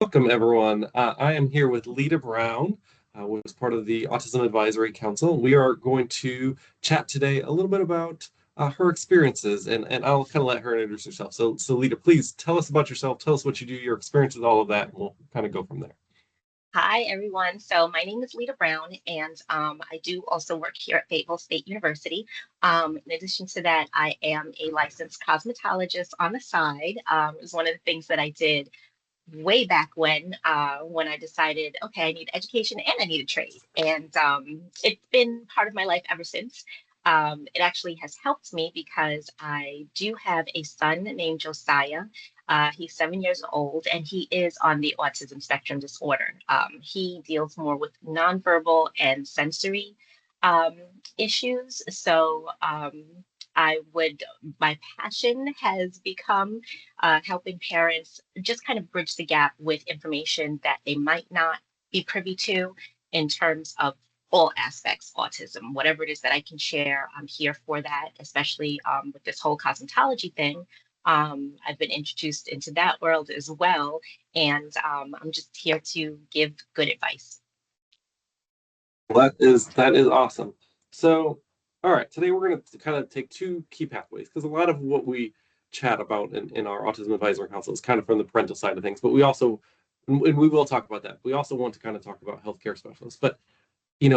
Welcome, everyone. I am here with Lita Brown, who is part of the Autism Advisory Council. We are going to chat today a little bit about her experiences, and I'll kind of let her introduce herself. So Lita, please tell us about yourself. Tell us what you do, your experiences, all of that, and we'll kind of go from there. Hi, everyone. So my name is Lita Brown, and I do also work here at Fayetteville State University. In addition to that, I am a licensed cosmetologist on the side. It was one of the things that I did way back when I decided, okay, I need education and I need a trade. And it's been part of my life ever since. It actually has helped me because I do have a son named Josiah. He's 7 years old and he is on the autism spectrum disorder. He deals more with nonverbal and sensory um, issues. I would, my passion has become helping parents just kind of bridge the gap with information that they might not be privy to in terms of all aspects autism. Whatever it is that I can share, I'm here for that, especially with this whole cosmetology thing. I've been introduced into that world as well, and I'm just here to give good advice. That is awesome. So, all right, today we're going to kind of take two key pathways because a lot of what we chat about in our Autism Advisory Council is kind of from the parental side of things, but we also, and we will talk about that. We also want to kind of talk about healthcare specialists. But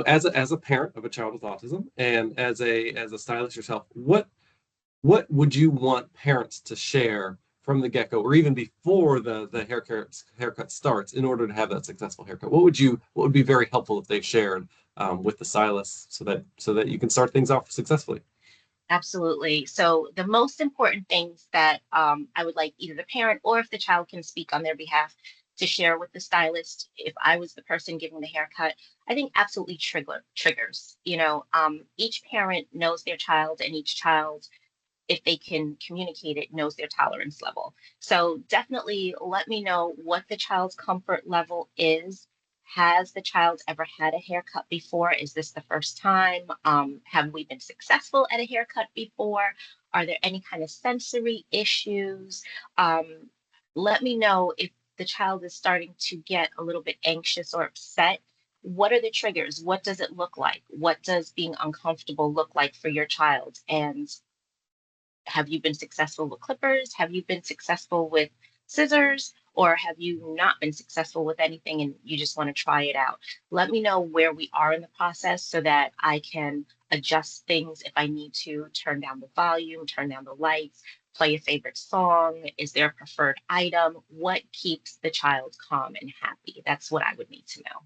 as a parent of a child with autism and as a stylist yourself, what would you want parents to share from the get-go or even before the haircut starts in order to have that successful haircut? What would be very helpful if they shared with the stylist so that you can start things off successfully? Absolutely. So the most important things that I would like either the parent or if the child can speak on their behalf to share with the stylist, if I was the person giving the haircut, I think absolutely triggers. Each parent knows their child, and each child, if they can communicate it, knows their tolerance level. So definitely let me know what the child's comfort level is. Has the child ever had a haircut before? Is this the first time? Have we been successful at a haircut before? Are there any kind of sensory issues? Let me know if the child is starting to get a little bit anxious or upset. What are the triggers? What does it look like? What does being uncomfortable look like for your child? And have you been successful with clippers? Have you been successful with scissors? Or have you not been successful with anything and you just want to try it out? Let me know where we are in the process so that I can adjust things if I need to, turn down the volume, turn down the lights, play a favorite song. Is there a preferred item? What keeps the child calm and happy? That's what I would need to know.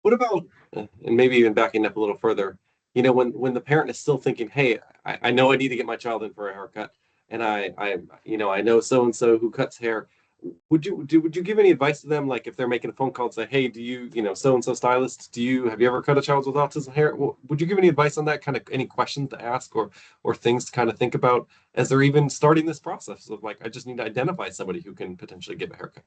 What about, and maybe even backing up a little further, when the parent is still thinking, hey, I know I need to get my child in for a haircut, and I know so and so who cuts hair. Would you give any advice to them, like if they're making a phone call and say, hey, do you so and so stylist, have you ever cut a child with autism hair? Would you give any advice on that? Kind of any questions to ask or things to kind of think about as they're even starting this process of like, I just need to identify somebody who can potentially give a haircut.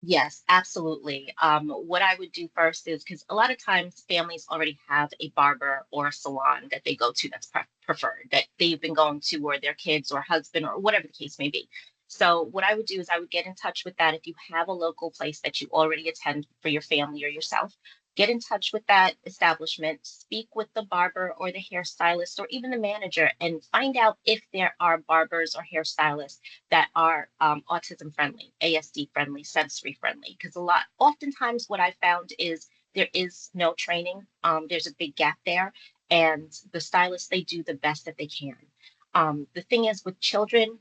Yes, absolutely. What I would do first is because a lot of times families already have a barber or a salon that they go to that's preferred, that they've been going to, or their kids or husband or whatever the case may be. So, what I would do is I would get in touch with that. If you have a local place that you already attend for your family or yourself, get in touch with that establishment, speak with the barber or the hairstylist or even the manager, and find out if there are barbers or hairstylists that are autism friendly, ASD friendly, sensory friendly. Because oftentimes, what I found is there is no training. There's a big gap there, and the stylists they do the best that they can. The thing is with children,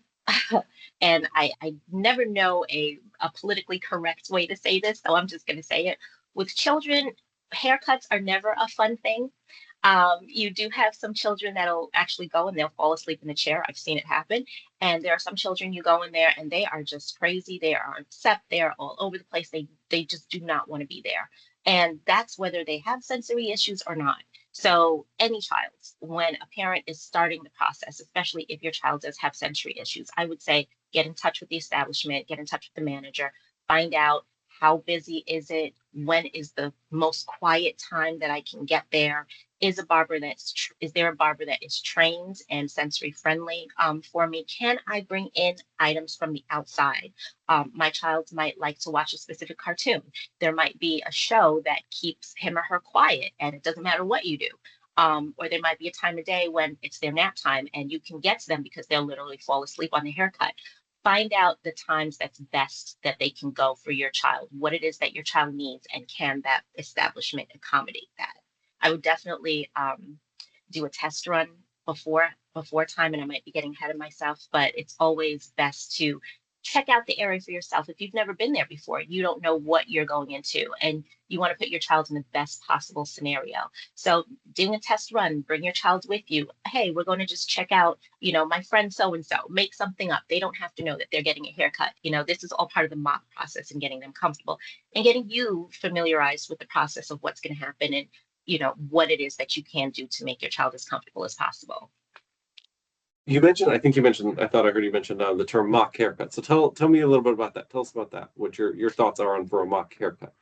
and I never know a politically correct way to say this, so I'm just going to say it. With children, haircuts are never a fun thing. You do have some children that'll actually go and they'll fall asleep in the chair. I've seen it happen. And there are some children you go in there and they are just crazy. They are upset. They are all over the place. They just do not want to be there. And that's whether they have sensory issues or not. So any child, when a parent is starting the process, especially if your child does have sensory issues, I would say get in touch with the establishment, get in touch with the manager, find out How busy is it? When is the most quiet time that I can get there? Is there a barber that is trained and sensory friendly for me? Can I bring in items from the outside? My child might like to watch a specific cartoon. There might be a show that keeps him or her quiet, and it doesn't matter what you do. Or there might be a time of day when it's their nap time and you can get to them because they'll literally fall asleep on the haircut. Find out the times that's best that they can go for your child, what it is that your child needs, and can that establishment accommodate that? I would definitely do a test run before time, and I might be getting ahead of myself, but it's always best to check out the area for yourself. If you've never been there before, you don't know what you're going into, and you want to put your child in the best possible scenario. So doing a test run, bring your child with you. Hey, we're going to just check out, my friend so and so, make something up. They don't have to know that they're getting a haircut. This is all part of the mock process and getting them comfortable and getting you familiarized with the process of what's going to happen, and what it is that you can do to make your child as comfortable as possible. You mentioned, I think you mentioned, I thought I heard you mention the term mock haircut. So tell me a little bit about that. Tell us about that. What your thoughts are on for a mock haircut.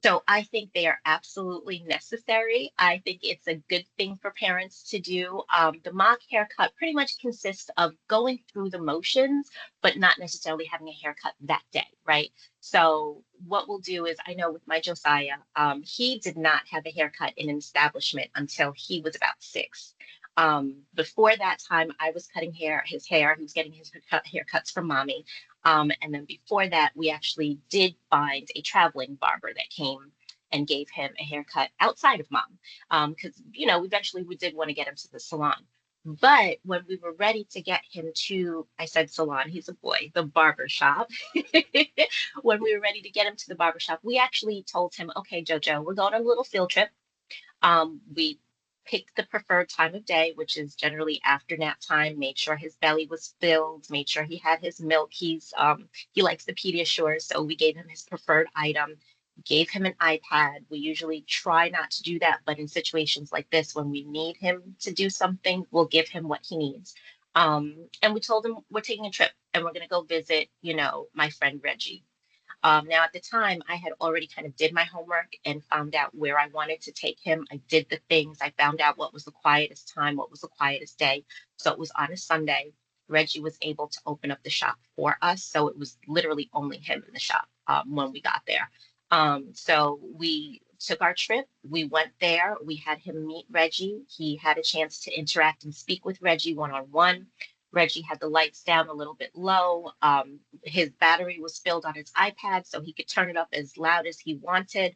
So I think they are absolutely necessary. I think it's a good thing for parents to do. The mock haircut pretty much consists of going through the motions, but not necessarily having a haircut that day, right? So what we'll do is, I know with my Josiah, he did not have a haircut in an establishment until he was about 6. Before that time, I was cutting his hair. He was getting his haircuts from mommy. And then before that, we actually did find a traveling barber that came and gave him a haircut outside of mom. Because, eventually we did want to get him to the salon. But when we were ready to get him to, I said salon, he's a boy, the barber shop. When we were ready to get him to the barber shop, we actually told him, okay, Jojo, we're going on a little field trip. We picked the preferred time of day, which is generally after nap time, made sure his belly was filled, made sure he had his milk. He likes the Pediasure, so we gave him his preferred item, gave him an iPad. We usually try not to do that, but in situations like this, when we need him to do something, we'll give him what he needs. And we told him we're taking a trip and we're gonna go visit, my friend Reggie. Now, at the time, I had already kind of did my homework and found out where I wanted to take him. I did the things. I found out what was the quietest time, what was the quietest day. So it was on a Sunday. Reggie was able to open up the shop for us. So it was literally only him in the shop when we got there. So we took our trip. We went there. We had him meet Reggie. He had a chance to interact and speak with Reggie one-on-one. Reggie had the lights down a little bit low. His battery was filled on his iPad, so he could turn it up as loud as he wanted.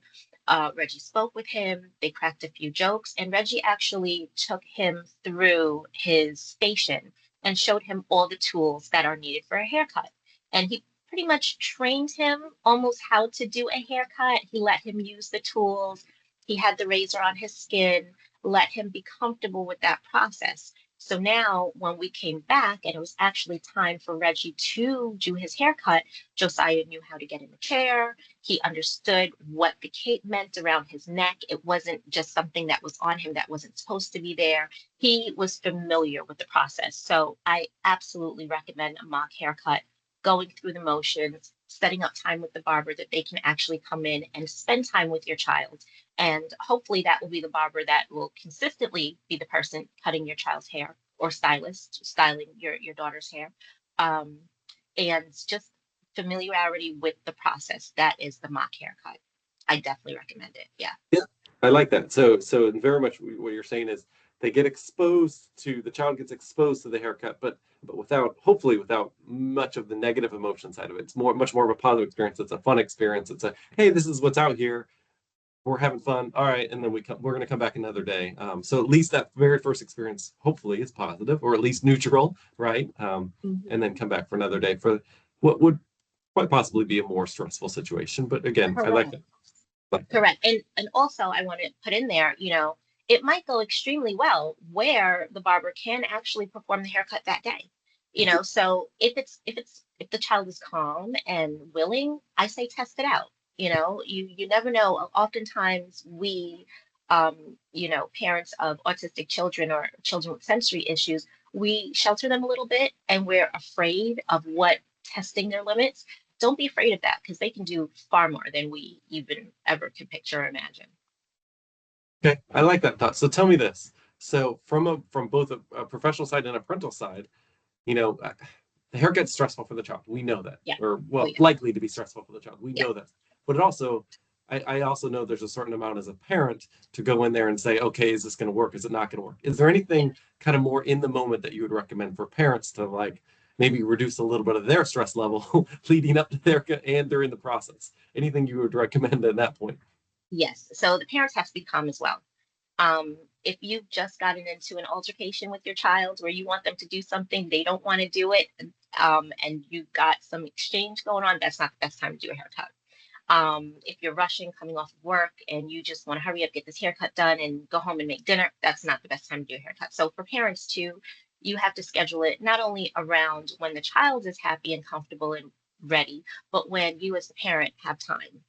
Reggie spoke with him. They cracked a few jokes, and Reggie actually took him through his station and showed him all the tools that are needed for a haircut. And he pretty much trained him almost how to do a haircut. He let him use the tools. He had the razor on his skin, let him be comfortable with that process. So now, when we came back and it was actually time for Reggie to do his haircut, Josiah knew how to get in the chair. He understood what the cape meant around his neck. It wasn't just something that was on him that wasn't supposed to be there. He was familiar with the process. So I absolutely recommend a mock haircut, going through the motions, setting up time with the barber that they can actually come in and spend time with your child. And hopefully that will be the barber that will consistently be the person cutting your child's hair, or styling your daughter's hair. Um, and just familiarity with the process. That is the mock haircut. I definitely recommend it. Yeah. Yeah, I like that. So very much what you're saying is the child gets exposed to the haircut, but hopefully without much of the negative emotion side of it. It's much more of a positive experience. It's a fun experience. It's hey, this is what's out here. We're having fun. All right, and then we're going to come back another day. So at least that very first experience hopefully is positive, or at least neutral, right? And then come back for another day for what would quite possibly be a more stressful situation. But again, I like Correct. it. Correct. And also I want to put in there, it might go extremely well where the barber can actually perform the haircut that day. So if the child is calm and willing, I say test it out. You never know. Oftentimes um, parents of autistic children or children with sensory issues, we shelter them a little bit and we're afraid of what testing their limits. don't be afraid of that because they can do far more than we even ever could picture or imagine. Okay, I like that thought. So tell me this. So from both a professional side and a parental side, you know, the haircut's stressful for the child. We know that, Yeah. or Oh, well, yeah. likely to be stressful for the child. We Yeah. know that. But it also, I also know there's a certain amount as a parent to go in there and say, okay, is this going to work? Is it not going to work? Is there Yeah. anything kind of more in the moment that you would recommend for parents to like maybe reduce a little bit of their stress level leading up to their and during the process? Anything you would recommend at that point? Yes. So the parents have to be calm as well. If you've just gotten into an altercation with your child where you want them to do something, they don't want to do it, and you've got some exchange going on, that's not the best time to do a haircut. If you're rushing coming off of work and you just want to hurry up, get this haircut done, and go home and make dinner, that's not the best time to do a haircut. So for parents too, you have to schedule it not only around when the child is happy and comfortable and ready, but when you as the parent have time.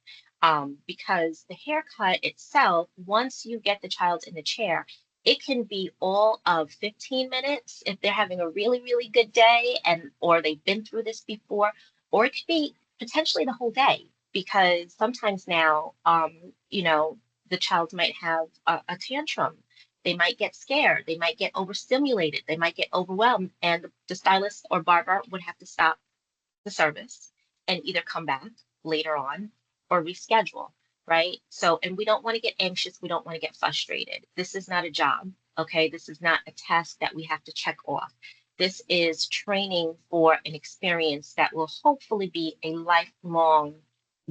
Because the haircut itself, once you get the child in the chair, it can be all of 15 minutes if they're having a really, really good day and or they've been through this before, or it could be potentially the whole day because sometimes now, the child might have a tantrum. They might get scared. They might get overstimulated. They might get overwhelmed. And the stylist or barber would have to stop the service and either come back later on or reschedule, right? So, and we don't want to get anxious. We don't want to get frustrated. This is not a job, okay? This is not a task that we have to check off. This is training for an experience that will hopefully be a lifelong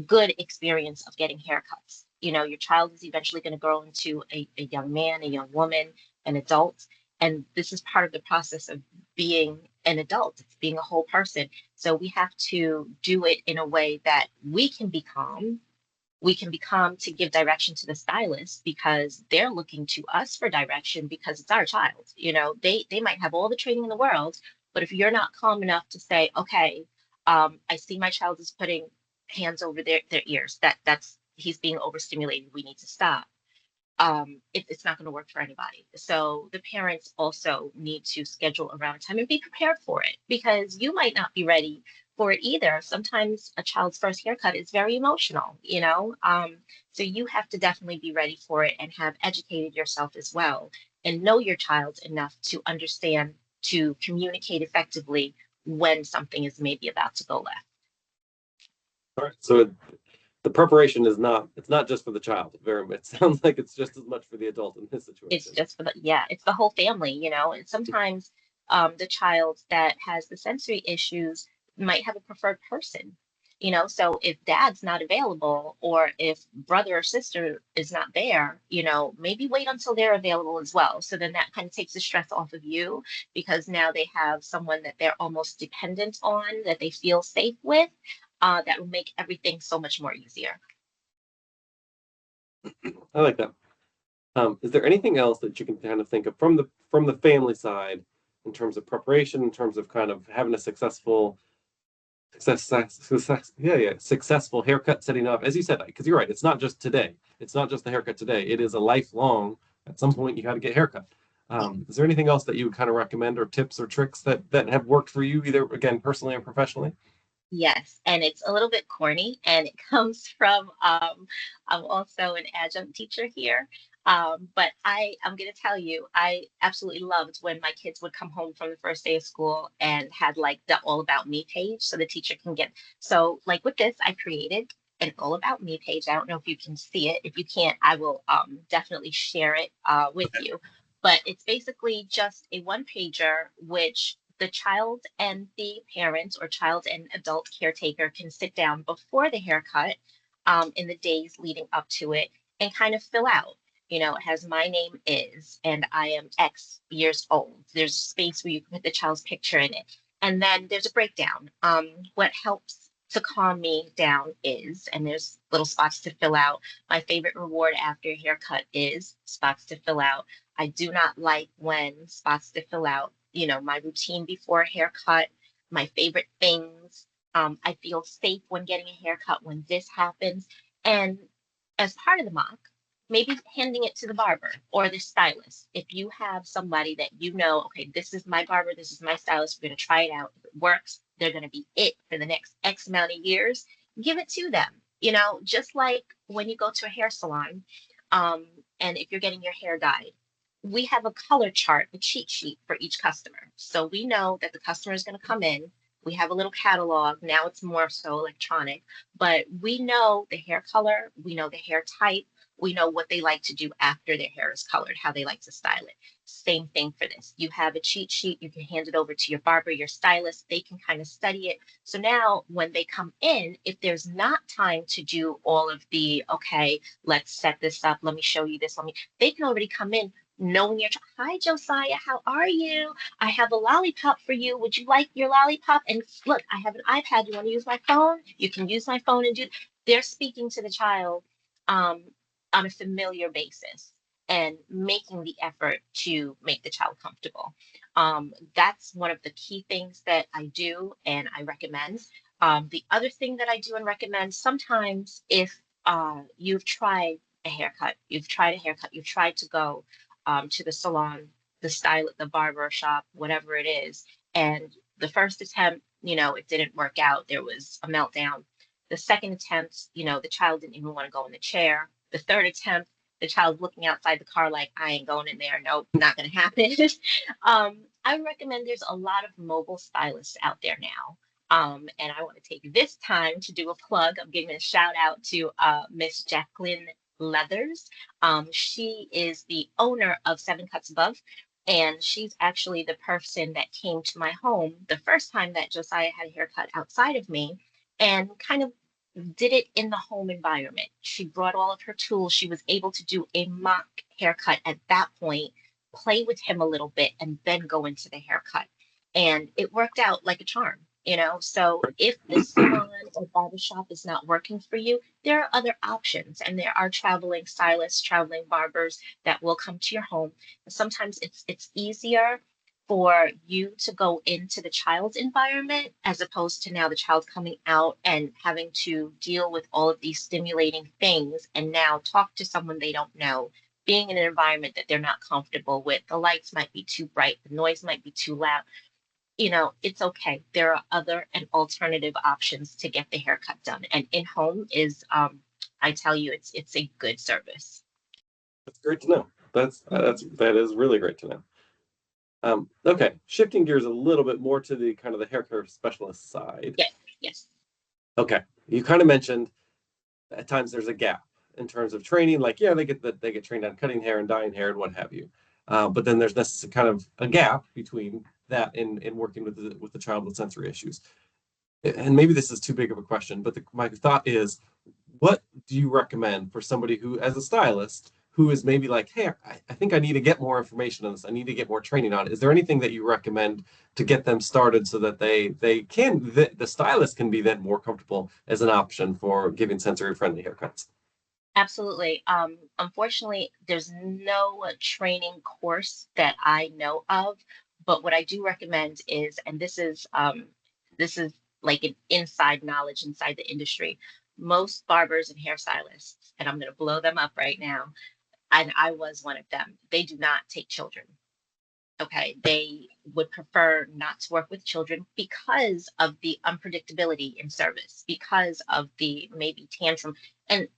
good experience of getting haircuts. Your child is eventually going to grow into a young man, a young woman, an adult. And this is part of the process of being an adult, it's being a whole person. So we have to do it in a way that we can be calm. We can be calm to give direction to the stylist because they're looking to us for direction because it's our child. They might have all the training in the world, but if you're not calm enough to say, okay, I see my child is putting hands over their ears. That's he's being overstimulated. We need to stop. It's not going to work for anybody. So the parents also need to schedule around time and be prepared for it because you might not be ready for it either. Sometimes a child's first haircut is very emotional. So you have to definitely be ready for it and have educated yourself as well and know your child enough to understand to communicate effectively when something is maybe about to go left. All right. So the preparation is not, it's not just for the child. It sounds like it's just as much for the adult in this It's situation. just for it's the whole family. And sometimes the child that has the sensory issues might have a preferred person. So if dad's not available or if brother or sister is not there, maybe wait until they're available as well. So then that kind of takes the stress off of you because now they have someone that they're almost dependent on, that they feel safe with. That will make everything so much more easier. I like that. Is there anything else that you can kind of think of from the family side in terms of preparation, in terms of kind of having a successful haircut setting up? As you said, because you're right, it's not just today. It's not just the haircut today. It is a lifelong. At some point, you got to get a haircut. Is there anything else that you would kind of recommend or tips or tricks that have worked for you, either again personally or professionally? Yes, and it's a little bit corny, and it comes from I'm also an adjunct teacher here. But I'm gonna tell you, I absolutely loved when my kids would come home from the first day of school and had like the All About Me page, so the teacher can get. So like with this, I created an All About Me page. I don't know if you can see it. If you can't, I will definitely share it with you. But it's basically just a one pager, which the child and the parent or child and adult caretaker can sit down before the haircut in the days leading up to it and kind of fill out. It has my name is, and I am X years old. There's space where you can put the child's picture in it. And then there's a breakdown. What helps to calm me down is, and there's little spots to fill out. My favorite reward after a haircut is spots to fill out. I do not like when spots to fill out, my routine before a haircut, my favorite things. I feel safe when getting a haircut when this happens. And as part of the mock, maybe handing it to the barber or the stylist. If you have somebody that okay, this is my barber, this is my stylist, we're going to try it out. If it works, they're going to be it for the next X amount of years, give it to them. You know, just like when you go to a hair salon, um, and if you're getting your hair dyed, we have a color chart, a cheat sheet for each customer. So we know that the customer is going to come in. We have a little catalog. Now it's more so electronic, but we know the hair color, we know the hair type, we know what they like to do after their hair is colored, how they like to style it. Same thing for this. You have a cheat sheet, you can hand it over to your barber, your stylist, they can kind of study it. So now when they come in, if there's not time to do all of the, okay, let's set this up, let me show you this, they can already come in knowing your, hi Josiah, how are you? I have a lollipop for you. Would you like your lollipop? And look, I have an iPad. You want to use my phone? You can use my phone and do. They're speaking to the child um, on a familiar basis and making the effort to make the child comfortable. That's one of the key things that I do and I recommend. The other thing that I do and recommend sometimes if you've tried a haircut, you've tried to go to the salon, the style, the barber shop, whatever it is. And the first attempt, you know, it didn't work out. There was a meltdown. The second attempt, you know, the child didn't even want to go in the chair. The third attempt, the child looking outside the car like, I ain't going in there. Nope, not going to happen. I recommend there's a lot of mobile stylists out there now. And I want to take this time to do a plug. I'm giving a shout out to Miss Jacqueline Leathers. She is the owner of Seven Cuts Above, and she's actually the person that came to my home the first time that Josiah had a haircut outside of me and kind of did it in the home environment. She brought all of her tools. She was able to do a mock haircut at that point, play with him a little bit, and then go into the haircut. And it worked out like a charm, you know? So if the salon or barber shop is not working for you, there are other options, and there are traveling stylists, traveling barbers that will come to your home. And sometimes it's easier for you to go into the child's environment as opposed to now the child coming out and having to deal with all of these stimulating things and now talk to someone they don't know, being in an environment that they're not comfortable with. The lights might be too bright, the noise might be too loud. You know, it's okay. There are other and alternative options to get the haircut done. And in home is, I tell you, it's a good service. That's great to know. That is really great to know. Okay, shifting gears a little bit more to the kind of the hair care specialist side. Yes, yes. Okay, you kind of mentioned at times there's a gap in terms of training. Like, yeah, they get trained on cutting hair and dyeing hair and what have you. But then there's this kind of a gap between that and working with the child with sensory issues. And maybe this is too big of a question, but my thought is, what do you recommend for somebody who, as a stylist, who is maybe like, hey, I think I need to get more information on this. I need to get more training on it. Is there anything that you recommend to get them started so that the stylist can be then more comfortable as an option for giving sensory friendly haircuts? Absolutely. Unfortunately, there's no training course that I know of, but what I do recommend is, and this is like an inside knowledge inside the industry. Most barbers and hairstylists, and I'm going to blow them up right now, and I was one of them. They do not take children. Okay, they would prefer not to work with children because of the unpredictability in service, because of the maybe tantrum. And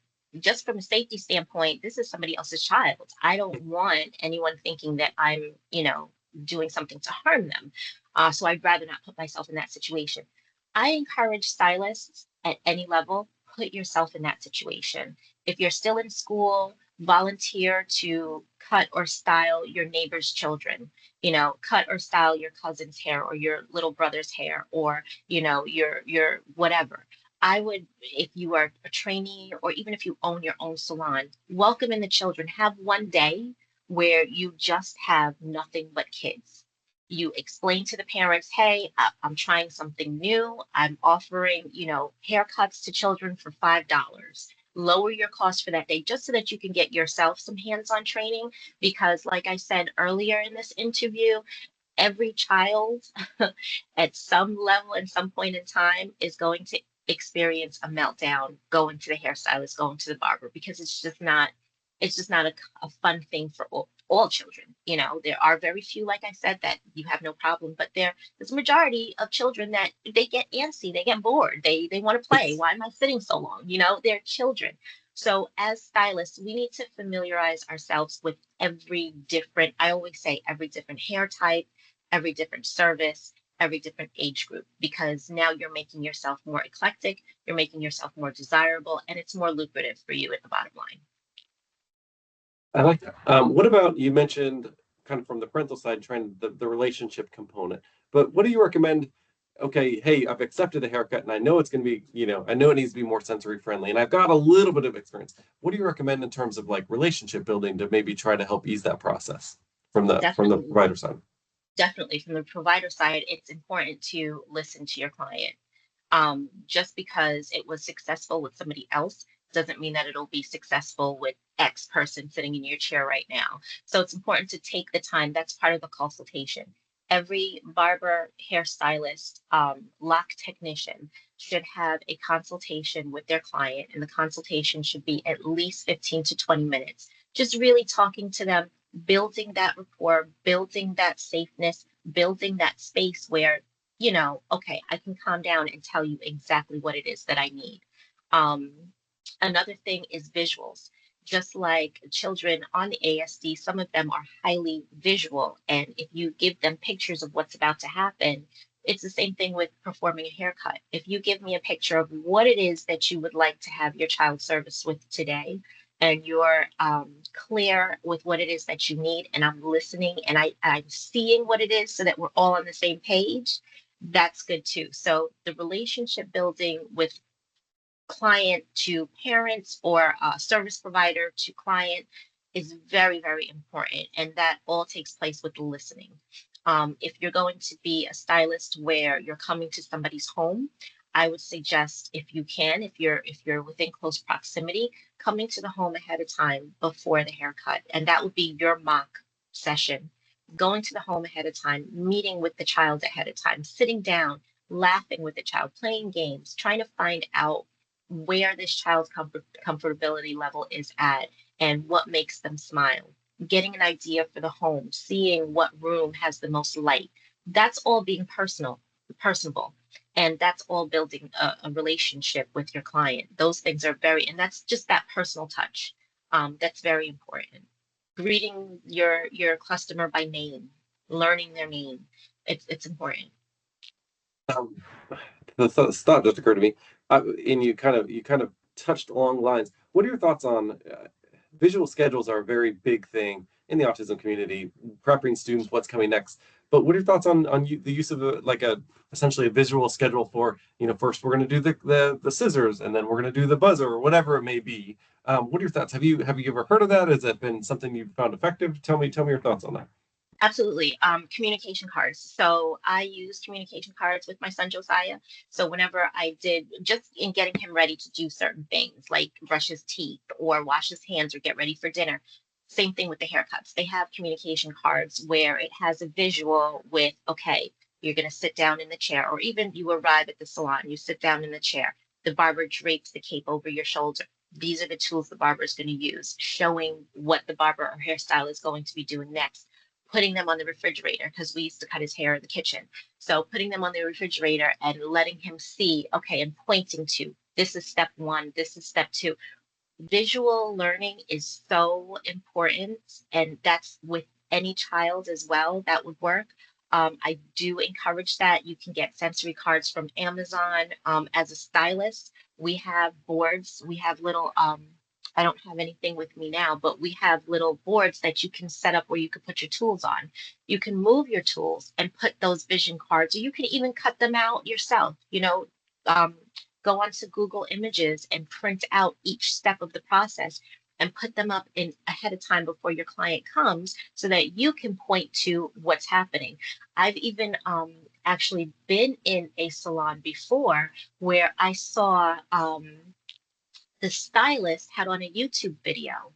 just from a safety standpoint, this is somebody else's child. I don't want anyone thinking that I'm, doing something to harm them. So I'd rather not put myself in that situation. I encourage stylists at any level, put yourself in that situation. If you're still in school, volunteer to cut or style your neighbor's children, cut or style your cousin's hair or your little brother's hair, or your whatever. I would, if you are a trainee or even if you own your own salon, welcome in the children. Have one day where you just have nothing but kids. You explain to the parents, hey, I'm trying something new. I'm offering, haircuts to children for $5. Lower your cost for that day just so that you can get yourself some hands-on training. Because like I said earlier in this interview, every child at some level and some point in time is going to experience a meltdown going to the hairstylist, going to the barber, because it's just not a fun thing for all children. You know, there are very few, like I said, that you have no problem, but there's a majority of children that they get antsy, they get bored, they want to play. Why am I sitting so long? You know, they're children. So as stylists, we need to familiarize ourselves with every different, I always say every different hair type, every different service, every different age group, because now you're making yourself more eclectic, you're making yourself more desirable, and it's more lucrative for you at the bottom line. I like that. What about, you mentioned kind of from the parental side, trying the relationship component, but what do you recommend? Okay, hey, I've accepted a haircut and I know it's going to be, I know it needs to be more sensory friendly and I've got a little bit of experience. What do you recommend in terms of like relationship building to maybe try to help ease that process from the Definitely, provider side? definitely. From the provider side, it's important to listen to your client. Just because it was successful with somebody else doesn't mean that it'll be successful with X person sitting in your chair right now. So it's important to take the time. That's part of the consultation. Every barber, hairstylist, lock technician should have a consultation with their client, and the consultation should be at least 15 to 20 minutes. Just really talking to them, building that rapport, building that safeness, building that space where, okay, I can calm down and tell you exactly what it is that I need. Um, Another thing is visuals. Just like children on the ASD, some of them are highly visual. And if you give them pictures of what's about to happen, it's the same thing with performing a haircut. If you give me a picture of what it is that you would like to have your child service with today, and you're clear with what it is that you need, and I'm listening and I'm seeing what it is so that we're all on the same page, that's good too. So the relationship building with client to parents or service provider to client is very, very important. And that all takes place with listening. If you're going to be a stylist where you're coming to somebody's home, I would suggest, if you can, if you're within close proximity, coming to the home ahead of time before the haircut. And that would be your mock session. Going to the home ahead of time, meeting with the child ahead of time, sitting down, laughing with the child, playing games, trying to find out where this child's comfortability level is at and what makes them smile, getting an idea for the home, seeing what room has the most light. That's all being personable. And that's all building a relationship with your client. Those things are and that's just that personal touch. That's very important. Greeting your customer by name, learning their name. It's important. Um, the thought just occurred to me, and you kind of touched along lines. What are your thoughts on visual schedules? Are a very big thing in the autism community, prepping students what's coming next. But what are your thoughts on the use of like a essentially a visual schedule for, first we're going to do the scissors and then we're going to do the buzzer or whatever it may be. What are your thoughts? Have you ever heard of that? Has that been something you've found effective? Tell me your thoughts on that. Absolutely. Communication cards. So I use communication cards with my son Josiah. So whenever I did, just in getting him ready to do certain things like brush his teeth or wash his hands or get ready for dinner, same thing with the haircuts. They have communication cards where it has a visual with, okay, you're going to sit down in the chair, or even you arrive at the salon, you sit down in the chair. The barber drapes the cape over your shoulder. These are the tools the barber is going to use, showing what the barber or hairstyle is going to be doing next, putting them on the refrigerator because we used to cut his hair in the kitchen. So putting them on the refrigerator and letting him see, okay, and pointing to this is step one, this is step two. Visual learning is so important, and that's with any child as well. That would work. I do encourage that. You can get sensory cards from Amazon. As a stylist, we have boards. We have little. I don't have anything with me now, but we have little boards that you can set up where you can put your tools on. You can move your tools and put those vision cards, or you can even cut them out yourself. Um, Go onto Google Images and print out each step of the process and put them up in ahead of time before your client comes so that you can point to what's happening. I've even actually been in a salon before where I saw the stylist had on a YouTube video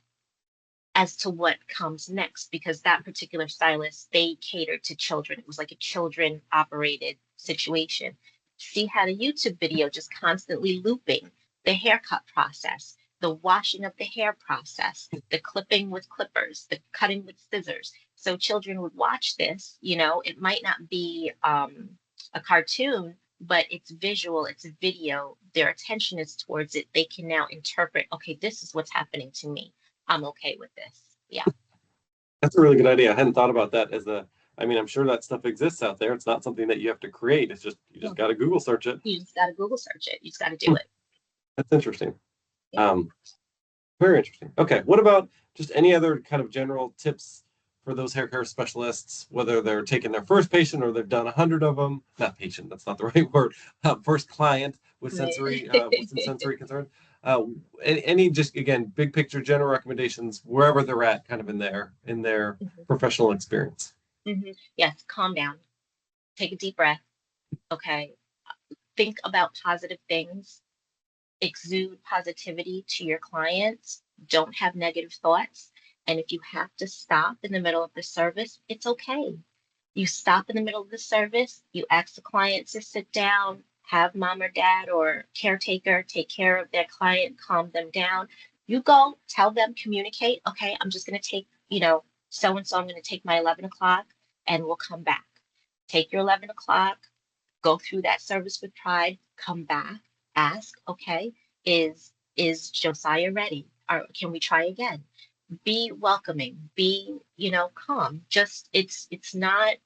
as to what comes next, because that particular stylist, they catered to children. It was like a children operated situation. She had a YouTube video just constantly looping the haircut process, the washing of the hair process, the clipping with clippers, the cutting with scissors. So children would watch this, it might not be a cartoon, but it's visual, it's a video. Their attention is towards it. They can now interpret, okay, this is what's happening to me. I'm okay with this. Yeah. That's a really good idea. I hadn't thought about that as a, I mean, I'm sure that stuff exists out there. It's not something that you have to create. It's just, you just No, got to Google search it. you just got to Google search it. You just got to do it. That's interesting. Yeah. Um, Very interesting. Okay. What about just any other kind of general tips for those hair care specialists, whether they're taking their first patient or they've done 100 of them? Not patient, that's not the right word. First client with sensory, with some sensory concern. Any just again, big picture, general recommendations wherever they're at, kind of in their professional experience. Yes, calm down. Take a deep breath. Okay. Think about positive things. Exude positivity to your clients. Don't have negative thoughts. And if you have to stop in the middle of the service, it's okay. You stop in the middle of the service, you ask the client to sit down, have mom or dad or caretaker take care of their client, calm them down. You go, tell them, communicate, okay, I'm just going to take, so and so, I'm going to take my 11 o'clock and we'll come back. Take your 11 o'clock, go through that service with pride, come back, ask, okay, is Josiah ready? Or can we try again? Be welcoming, be, calm. Just it's not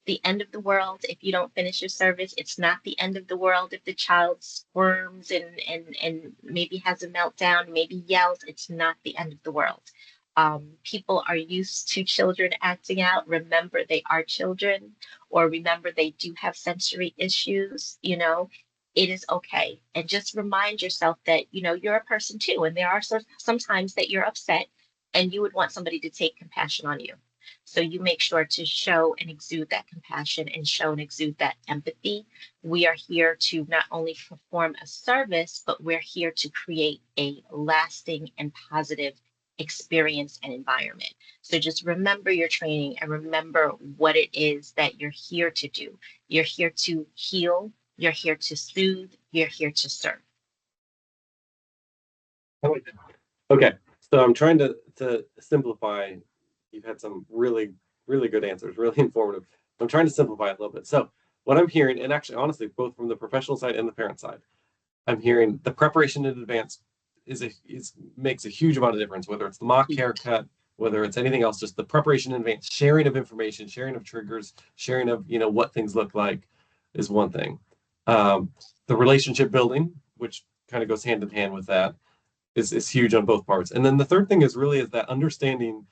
the end of the world if you don't finish your service. It's not the end of the world if the child squirms and maybe has a meltdown, maybe yells. It's not the end of the world. People are used to children acting out. Remember, they are children, or remember, they do have sensory issues. It is okay. And just remind yourself that, you're a person too. And there are sometimes that you're upset and you would want somebody to take compassion on you. So you make sure to show and exude that compassion and show and exude that empathy. We are here to not only perform a service, but we're here to create a lasting and positive experience and environment. So just remember your training and remember what it is that you're here to do. You're here to heal, you're here to soothe, you're here to serve. Okay, so I'm trying to simplify. You've had some really, really good answers, really informative. I'm trying to simplify it a little bit. So what I'm hearing, and actually honestly, both from the professional side and the parent side, I'm hearing the preparation in advance makes a huge amount of difference, whether it's the mock haircut, whether it's anything else, just the preparation in advance, sharing of information, sharing of triggers, sharing of, what things look like is one thing. The relationship building, which kind of goes hand in hand with that, is huge on both parts. And then the third thing is that understanding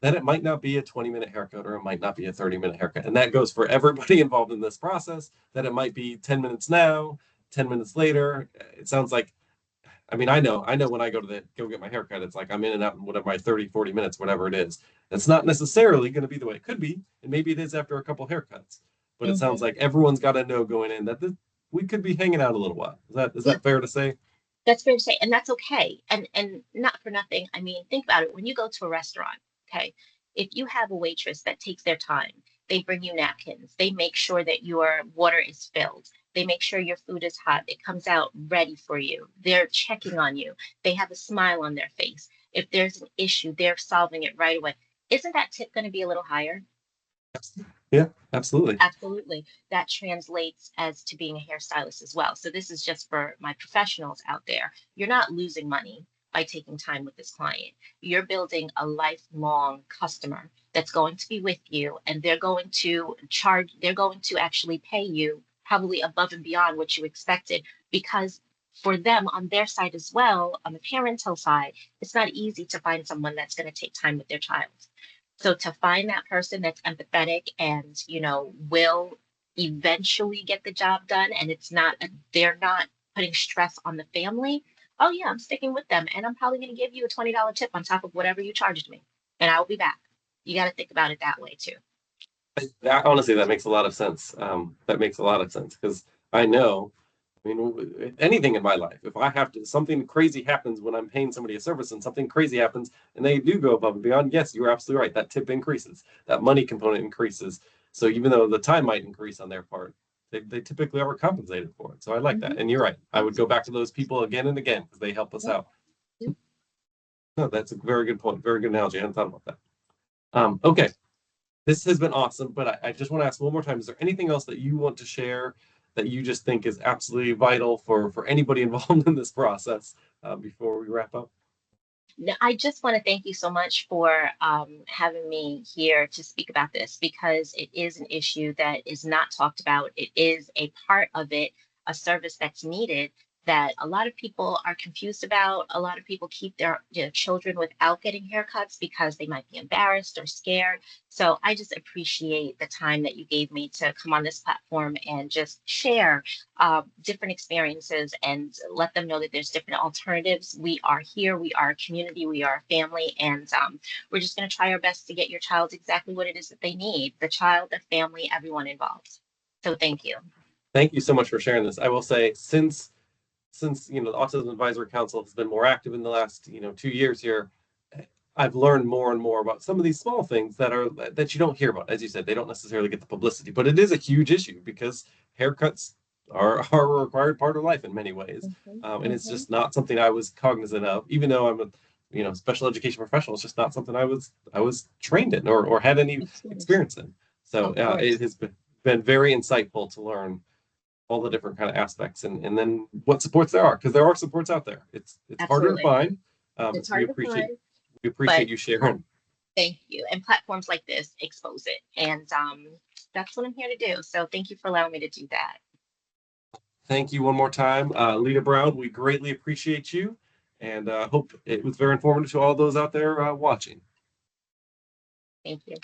that it might not be a 20-minute haircut or it might not be a 30-minute haircut. And that goes for everybody involved in this process, that it might be 10 minutes now, 10 minutes later. It sounds like, I mean, I know when I go get my haircut, it's like I'm in and out in whatever my 30, 40 minutes, whatever it is. That's not necessarily going to be the way it could be. And maybe it is after a couple haircuts. But it sounds like everyone's got to know going in that we could be hanging out a little while. Is that fair to say? That's fair to say, and that's okay. And not for nothing. I mean, think about it. When you go to a restaurant, okay, if you have a waitress that takes their time, they bring you napkins, they make sure that your water is filled, they make sure your food is hot, it comes out ready for you. They're checking on you. They have a smile on their face. If there's an issue, they're solving it right away. Isn't that tip going to be a little higher? Yeah, absolutely. Absolutely. That translates as to being a hairstylist as well. So this is just for my professionals out there. You're not losing money by taking time with this client. You're building a lifelong customer that's going to be with you, and they're going to actually pay you probably above and beyond what you expected, because for them on their side as well, on the parental side, it's not easy to find someone that's going to take time with their child. So to find that person that's empathetic and, will eventually get the job done, and they're not putting stress on the family. Oh yeah, I'm sticking with them, and I'm probably going to give you a $20 tip on top of whatever you charged me, and I'll be back. You got to think about it that way too. Honestly, that makes a lot of sense. That makes a lot of sense because I know, I mean, anything in my life, if I have to, something crazy happens when I'm paying somebody a service and something crazy happens and they do go above and beyond, yes, you're absolutely right. That tip increases, that money component increases. So even though the time might increase on their part, they typically are compensated for it. So I like that. And you're right. I would go back to those people again and again because they help us out. No, that's a very good point. Very good analogy. I hadn't thought about that. Okay. This has been awesome, but I just want to ask one more time, is there anything else that you want to share that you just think is absolutely vital for anybody involved in this process before we wrap up? No, I just want to thank you so much for having me here to speak about this because it is an issue that is not talked about. It is a part of it, a service that's needed that a lot of people are confused about. A lot of people keep their children without getting haircuts because they might be embarrassed or scared. So I just appreciate the time that you gave me to come on this platform and just share different experiences and let them know that there's different alternatives. We are here, we are a community, we are a family, and we're just going to try our best to get your child exactly what it is that they need, the child, the family, everyone involved. So thank you. Thank you so much for sharing this. I will say, since the Autism Advisory Council has been more active in the last 2 years here, I've learned more and more about some of these small things that you don't hear about. As you said, they don't necessarily get the publicity, but it is a huge issue because haircuts are a required part of life in many ways, Mhm, and it's mhm. just not something I was cognizant of. Even though I'm a special education professional, it's just not something I was trained in or had any Of course, experience in. So of it course. has been very insightful to learn all the different kind of aspects and then what supports there are, because there are supports out there. It's harder to Absolutely. find, It's so we harder to appreciate find, we appreciate but you sharing. thank you. And platforms like this expose it. And that's what I'm here to do. So thank you for allowing me to do that. Thank you one more time, Lita Brown. We greatly appreciate you, and hope it was very informative to all those out there watching. Thank you.